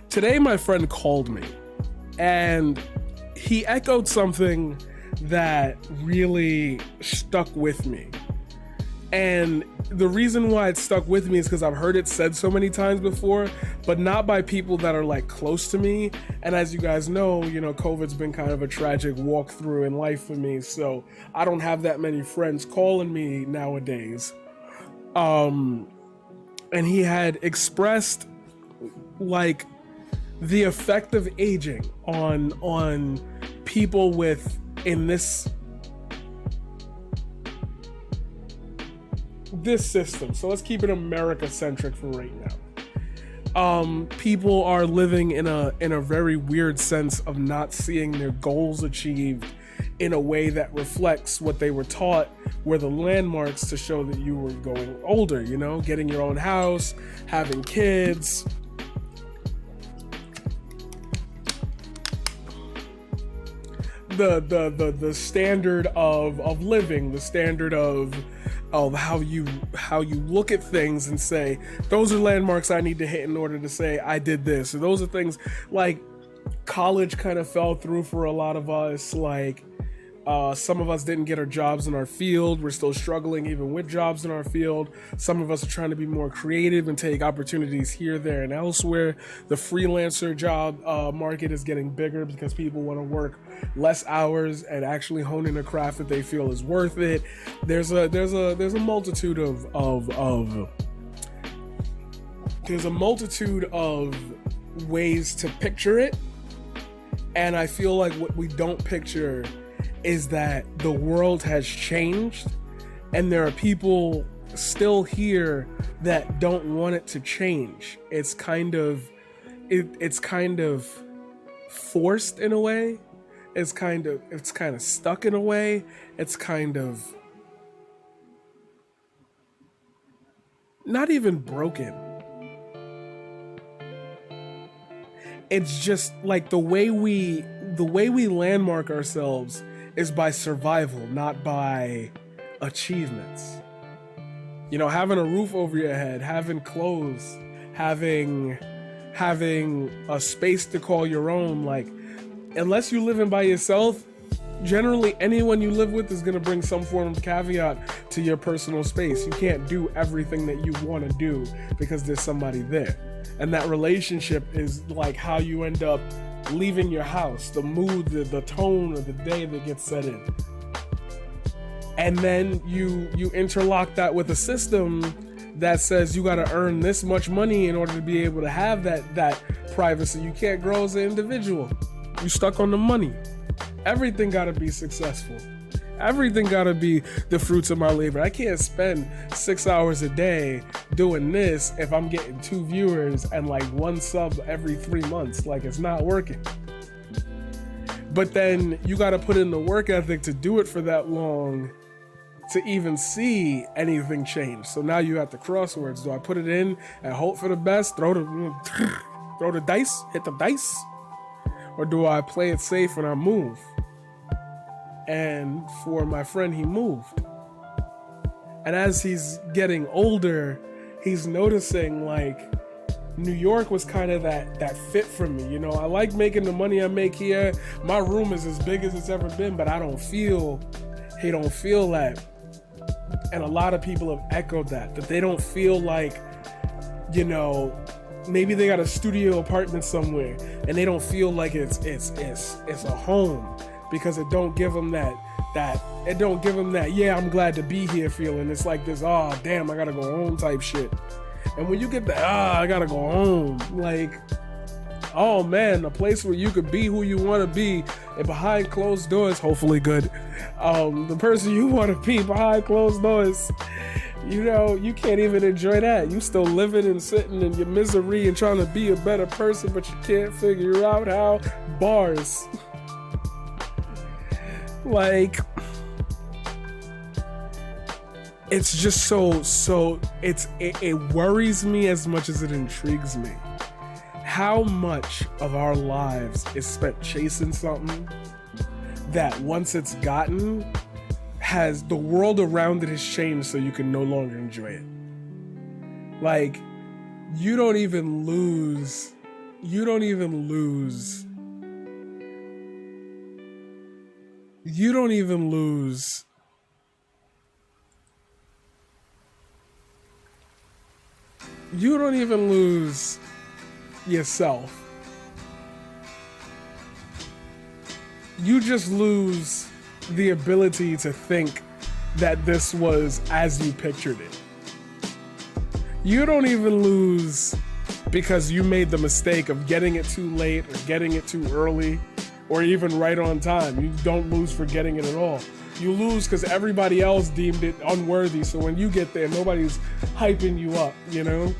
Today, my friend called me and he echoed something that really stuck with me. And the reason why it stuck with me is because I've heard it said so many times before, but not by people that are like close to me. And as you guys know, COVID's been kind of a tragic walkthrough in life for me. So I don't have that many friends calling me nowadays. And he had expressed like the effect of aging on people with in this system. So let's keep it America centric for right now. People are living in a very weird sense of not seeing their goals achieved in a way that reflects what they were taught were the landmarks to show that you were going older, getting your own house, having kids. The standard of living, the standard of how you look at things and say, those are landmarks I need to hit in order to say I did this. So those are things like college kind of fell through for a lot of us. Like some of us didn't get our jobs in our field. We're still struggling even with jobs in our field. Some of us are trying to be more creative and take opportunities here, there, and elsewhere. The freelancer job market is getting bigger because people want to work less hours and actually hone in a craft that they feel is worth it. There's a multitude of ways to picture it, and I feel like what we don't picture is that the world has changed and there are people still here that don't want it to change. It's kind of forced in a way. It's kind of stuck in a way. It's kind of not even broken. It's just like the way we landmark ourselves is by survival, not by achievements. Having a roof over your head, having clothes, having a space to call your own. Like, unless you're living by yourself, generally anyone you live with is going to bring some form of caveat to your personal space. You can't do everything that you want to do because there's somebody there. And that relationship is like how you end up leaving your house, the mood, the tone of the day that gets set in. And then you interlock that with a system that says you got to earn this much money in order to be able to have that privacy. You can't grow as an individual. You stuck on the money. Everything got to be successful. Everything got to be the fruits of my labor. I can't spend 6 hours a day doing this if I'm getting 2 viewers and like 1 sub every 3 months. Like, it's not working. But then you got to put in the work ethic to do it for that long to even see anything change. So now you at the crosswords. Do I put it in and hope for the best, throw the dice, hit the dice? Or do I play it safe and I move? And for my friend, he moved. And as he's getting older, he's noticing like New York was kind of that fit for me. I like making the money I make here. My room is as big as it's ever been, but he don't feel that. And a lot of people have echoed that they don't feel like, maybe they got a studio apartment somewhere and they don't feel like it's a home. Because it don't give them that yeah, I'm glad to be here feeling. It's like this, oh damn, I gotta go home type shit. And when you get that, I gotta go home, like, oh man, a place where you could be who you want to be and behind closed doors, hopefully good, the person you want to be behind closed doors, you can't even enjoy that. You still living and sitting in your misery and trying to be a better person, but you can't figure out how. Bars. Like, it's just so it worries me as much as it intrigues me. How much of our lives is spent chasing something that once it's gotten, has the world around it has changed so you can no longer enjoy it. Like, you don't even lose You don't even lose. You don't even lose. You don't even lose yourself. You just lose the ability to think that this was as you pictured it. You don't even lose because you made the mistake of getting it too late or getting it too early or even right on time. You don't lose for getting it at all. You lose because everybody else deemed it unworthy, so when you get there, nobody's hyping you up, you know?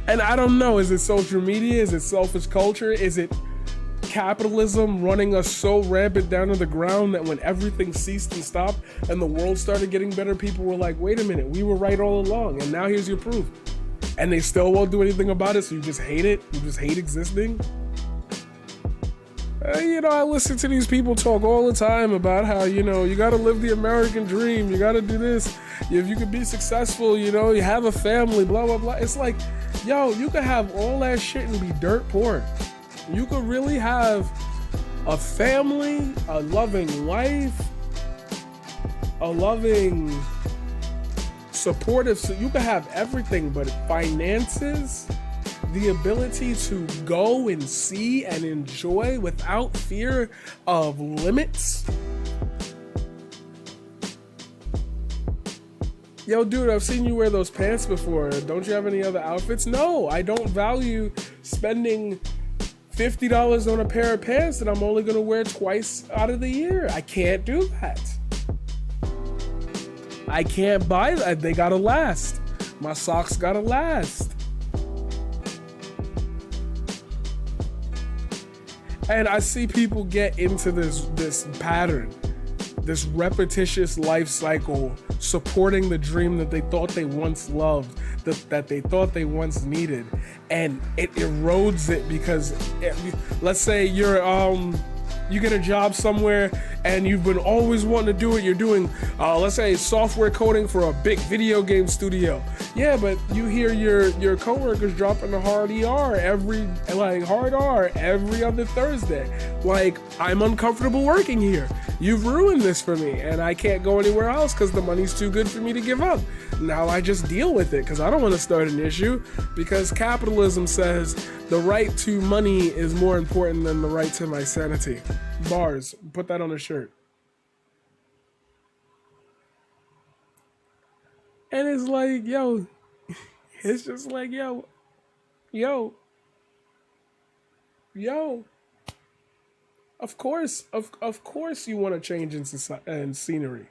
And I don't know, is it social media? Is it selfish culture? Is it capitalism running us so rampant down to the ground that when everything ceased and stopped and the world started getting better, people were like, wait a minute, we were right all along, and now here's your proof. And they still won't do anything about it, so you just hate it? You just hate existing? You know, I listen to these people talk all the time about how, you know, you gotta live the American dream, you gotta do this, if you could be successful, you know, you have a family, blah, blah, blah. It's like, yo, you could have all that shit and be dirt poor. You could really have a family, a loving wife, a loving, supportive, so you could have everything, but finances, the ability to go and see and enjoy without fear of limits. Yo, dude, I've seen you wear those pants before. Don't you have any other outfits? No, I don't value spending $50 on a pair of pants that I'm only gonna wear twice out of the year. I can't do that. I can't buy that. They gotta last. My socks gotta last. And I see people get into this pattern, this repetitious life cycle, supporting the dream that they thought they once loved, that they thought they once needed, and it erodes it because, let's say you get a job somewhere and you've been always wanting to do it. You're doing, let's say, software coding for a big video game studio. Yeah, but you hear your coworkers dropping a hard every other Thursday. Like, I'm uncomfortable working here. You've ruined this for me, and I can't go anywhere else because the money's too good for me to give up. Now I just deal with it because I don't want to start an issue, because capitalism says the right to money is more important than the right to my sanity. Bars. Put that on a shirt. And it's like, yo, it's just like, yo. Of course you want to change in society and scenery.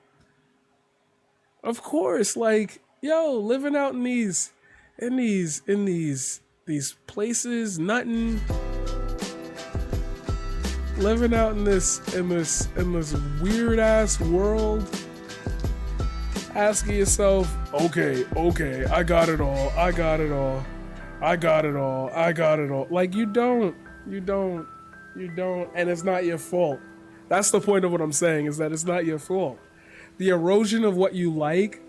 Of course, like, yo, living out in these places, nothing. Living out in this weird ass world, asking yourself, okay, I got it all. Like, you don't, and it's not your fault. That's the point of what I'm saying, is that it's not your fault. The erosion of what you like,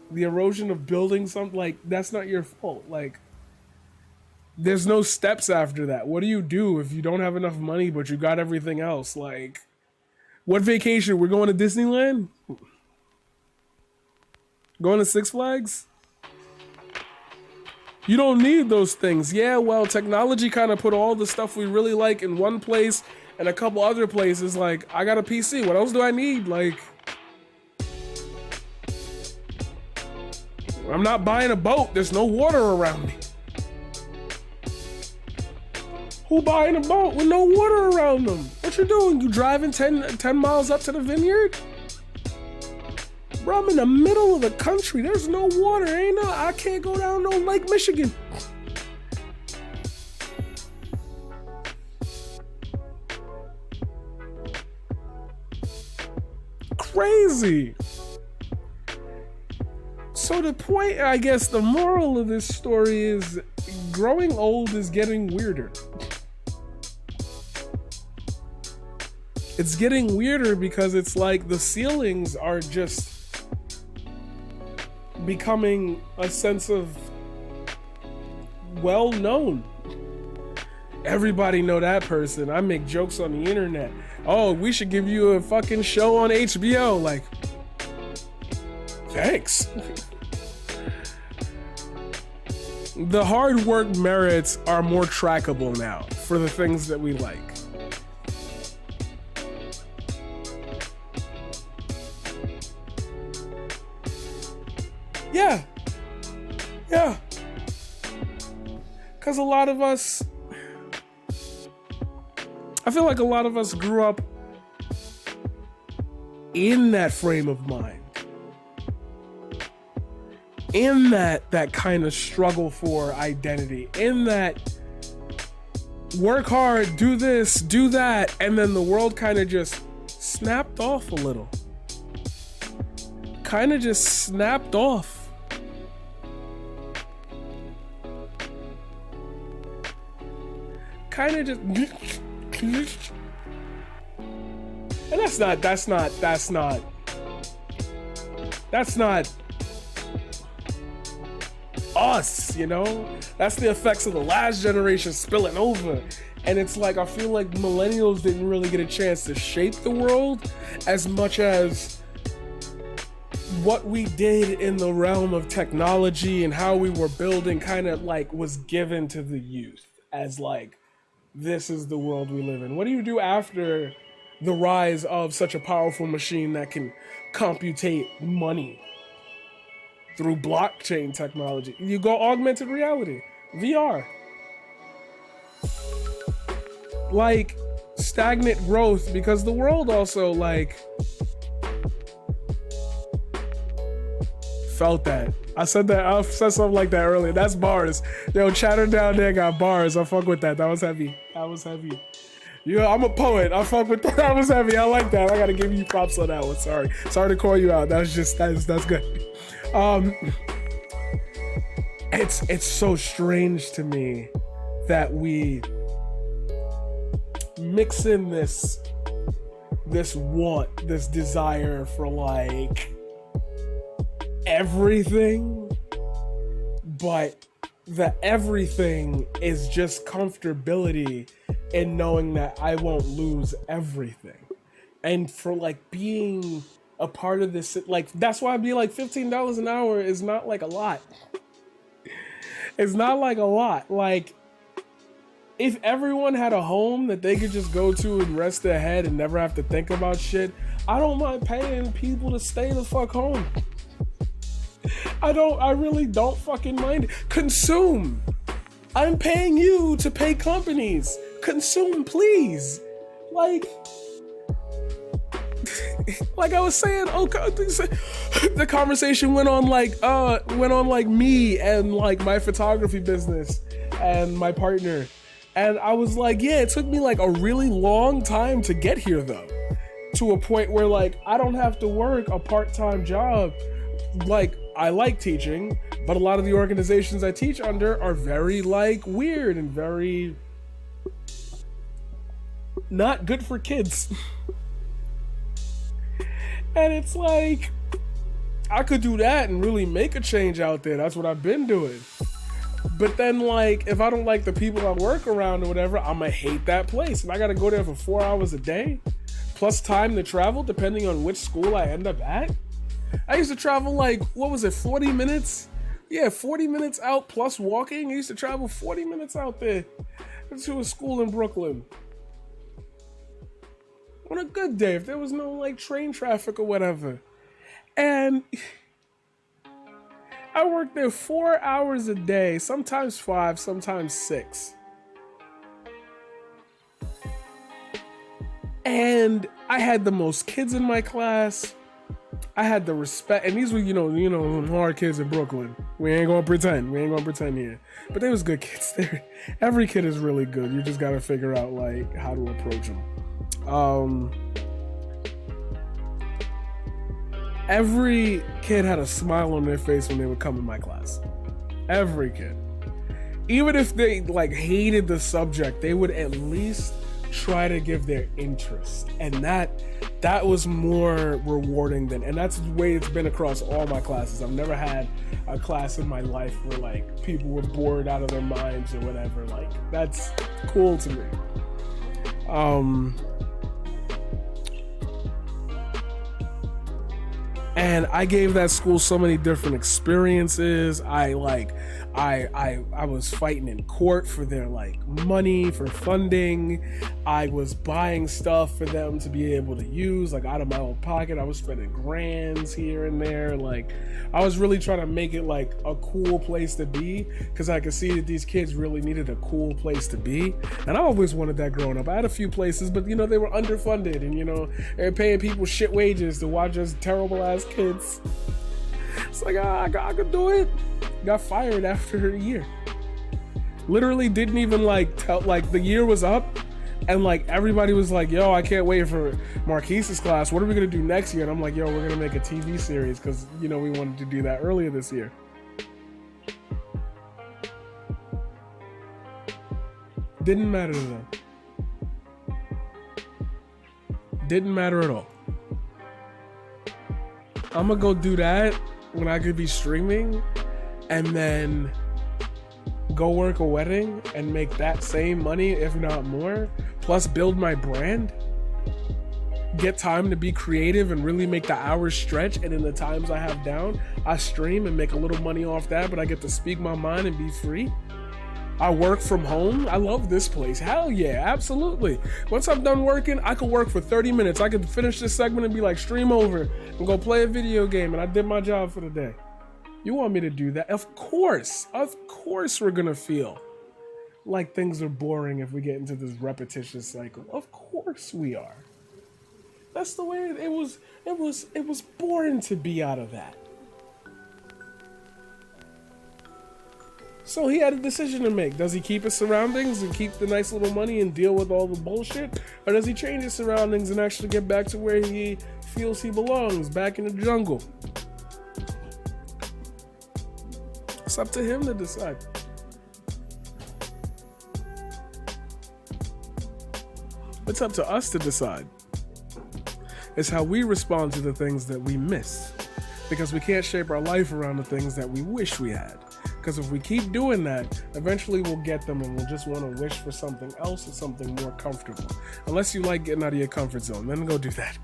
the erosion of building something, like, that's not your fault. Like, there's no steps after that. What do you do if you don't have enough money but you got everything else? Like, what vacation? We're going to Disneyland? Going to Six Flags? You don't need those things. Yeah, well, technology kind of put all the stuff we really like in one place and a couple other places. Like, I got a PC. What else do I need? Like, I'm not buying a boat. There's no water around me. Who buying a boat with no water around them? What you doing? You driving 10 miles up to the vineyard? Bro, I'm in the middle of the country. There's no water. I can't go down no Lake Michigan. Crazy. So the point, I guess, the moral of this story is growing old is getting weirder. It's getting weirder because it's like the ceilings are just becoming a sense of well known. Everybody know that person. I make jokes on the internet. Oh, we should give you a fucking show on HBO. Like, thanks. The hard work merits are more trackable now for the things that we like. Yeah. Yeah. Because a lot of us, I feel like a lot of us grew up in that frame of mind. In that kind of struggle for identity. In that work hard, do this, do that, and then the world kind of just snapped off a little. Kind of just snapped off. Kind of just, and that's not us, you know? That's the effects of the last generation spilling over. And it's like, I feel like millennials didn't really get a chance to shape the world as much as what we did in the realm of technology and how we were building kind of like was given to the youth as like, this is the world we live in. What do you do after the rise of such a powerful machine that can computate money through blockchain technology? You go augmented reality, VR. Like, stagnant growth, because the world also, like, felt that. I said something like that earlier. That's bars. Yo, Chatter down there got bars. I fuck with that. That was heavy. Yeah, I'm a poet. I fuck with that. That was heavy. I like that. I gotta give you props on that one. Sorry to call you out. That's good. It's so strange to me that we mix in this want, this desire for like everything, but the everything is just comfortability in knowing that I won't lose everything. And for like being a part of this, like that's why I'd be like $15 an hour is not like a lot. It's not like a lot. Like, if everyone had a home that they could just go to and rest their head and never have to think about shit, I don't mind paying people to stay the fuck home. I really don't fucking mind it. Consume. I'm paying you to pay companies. Consume, please. Like I was saying, the conversation went on like me and like my photography business and my partner. And I was like, yeah, it took me like a really long time to get here though. To a point where like, I don't have to work a part-time job. Like, I like teaching, but a lot of the organizations I teach under are very like weird and very not good for kids. And it's like, I could do that and really make a change out there. That's what I've been doing. But then like, if I don't like the people I work around or whatever, I'm gonna hate that place. And I gotta go there for 4 hours a day, plus time to travel, depending on which school I end up at. I used to travel like, 40 minutes? Yeah, 40 minutes out plus walking. I used to travel 40 minutes out there to a school in Brooklyn. On a good day, if there was no like train traffic or whatever. And I worked there 4 hours a day, sometimes 5, sometimes 6. And I had the most kids in my class. I had the respect, and these were, you know, hard kids in Brooklyn. We ain't gonna pretend here. But they was good kids. Every kid is really good. You just gotta figure out like how to approach them. Every kid had a smile on their face when they would come in my class. Every kid. Even if they like hated the subject, they would at least try to give their interest, and that was more rewarding than, and that's the way it's been across all my classes. I've never had a class in my life where like people were bored out of their minds or whatever. Like, that's cool to me. And I gave that school so many different experiences. I was fighting in court for their like money, for funding. I was buying stuff for them to be able to use, like out of my own pocket. I was spending grands here and there. Like, I was really trying to make it like a cool place to be, because I could see that these kids really needed a cool place to be. And I always wanted that growing up. I had a few places, but you know, they were underfunded, and you know, they were paying people shit wages to watch us terrible ass kids. It's like, I could do it. Got fired after a year. Literally didn't even like tell, like the year was up, and like everybody was like, yo, I can't wait for Marquise's class. What are we gonna do next year? And I'm like, yo, we're gonna make a TV series, because you know, we wanted to do that earlier this year. Didn't matter to them. Didn't matter at all. I'm gonna go do that when I could be streaming, and then go work a wedding and make that same money, if not more, plus build my brand, get time to be creative and really make the hours stretch. And in the times I have down, I stream and make a little money off that, but I get to speak my mind and be free. I work from home. I love this place. Hell yeah, absolutely. Once I'm done working, I could work for 30 minutes. I could finish this segment and be like, stream over and go play a video game, and I did my job for the day. You want me to do that? Of course we're gonna feel like things are boring if we get into this repetitious cycle. Of course we are. That's the way it was. It was boring to be out of that. So he had a decision to make. Does he keep his surroundings and keep the nice little money and deal with all the bullshit? Or does he change his surroundings and actually get back to where he feels he belongs, back in the jungle? It's up to him to decide. It's up to us to decide. It's how we respond to the things that we miss. Because we can't shape our life around the things that we wish we had. Because if we keep doing that, eventually we'll get them, and we'll just want to wish for something else or something more comfortable. Unless you like getting out of your comfort zone, then go do that.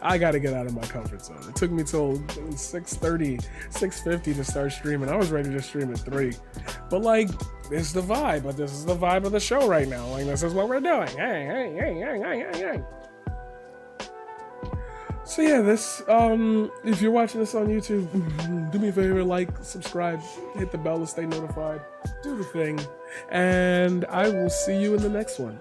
I got to get out of my comfort zone. It took me till 6:30, 6:50 to start streaming. I was ready to stream at 3. But like, this is the vibe. But this is the vibe of the show right now. Like, this is what we're doing. Hey. So yeah, this, if you're watching this on YouTube, do me a favor, like, subscribe, hit the bell to stay notified, do the thing, and I will see you in the next one.